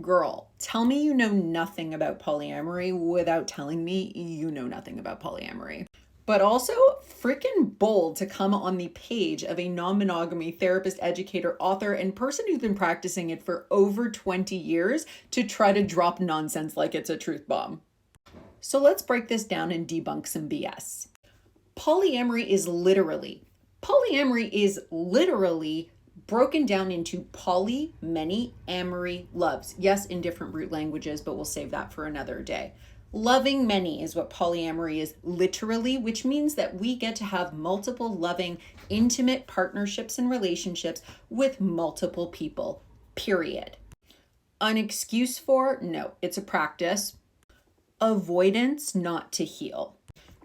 Girl, tell me you know nothing about polyamory without telling me you know nothing about polyamory. But also freaking bold to come on the page of a non monogamy therapist, educator, author, and person who's been practicing it for over 20 years to try to drop nonsense like it's a truth bomb. So let's break this down and debunk some BS. Polyamory is literally broken down into poly, many, amory, loves. Yes, in different root languages, but we'll save that for another day. Loving many is what polyamory is literally, which means that we get to have multiple loving, intimate partnerships and relationships with multiple people, period. An excuse for? No, it's a practice. Avoidance, not to heal.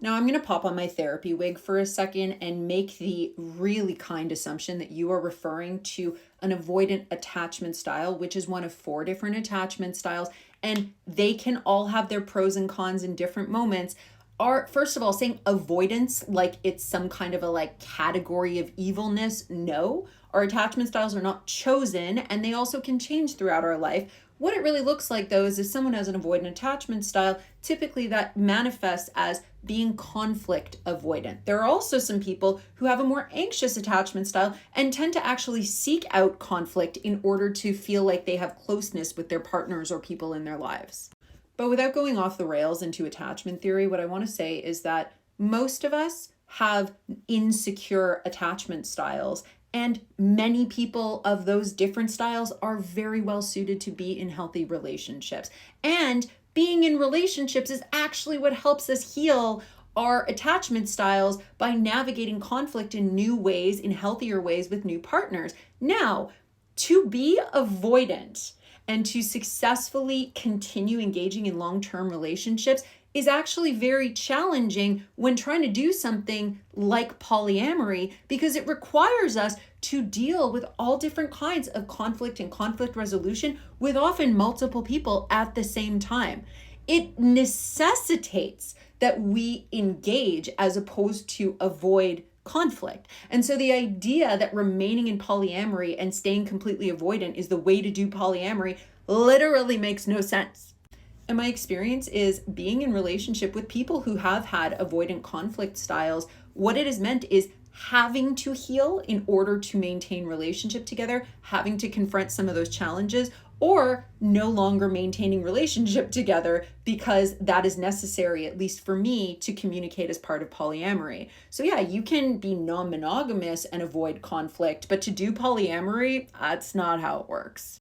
Now, I'm going to pop on my therapy wig for a second and make the really kind assumption that you are referring to an avoidant attachment style, which is one of 4 different attachment styles, and they can all have their pros and cons in different moments. Are, first of all, saying avoidance like it's some kind of a category of evilness? No, our attachment styles are not chosen, and they also can change throughout our life. What it really looks like, though, is if someone has an avoidant attachment style, typically that manifests as being conflict avoidant. There are also some people who have a more anxious attachment style and tend to actually seek out conflict in order to feel like they have closeness with their partners or people in their lives. But without going off the rails into attachment theory, what I want to say is that most of us have insecure attachment styles, and many people of those different styles are very well suited to be in healthy relationships. And being in relationships is actually what helps us heal our attachment styles by navigating conflict in new ways, in healthier ways with new partners. Now, to be avoidant and to successfully continue engaging in long-term relationships is actually very challenging when trying to do something like polyamory, because it requires us to deal with all different kinds of conflict and conflict resolution with often multiple people at the same time. It necessitates that we engage as opposed to avoid conflict. And so the idea that remaining in polyamory and staying completely avoidant is the way to do polyamory literally makes no sense. And my experience is being in relationship with people who have had avoidant conflict styles, what it has meant is having to heal in order to maintain relationship together, having to confront some of those challenges, or no longer maintaining relationship together because that is necessary, at least for me, to communicate as part of polyamory. So yeah, you can be non-monogamous and avoid conflict, but to do polyamory, that's not how it works.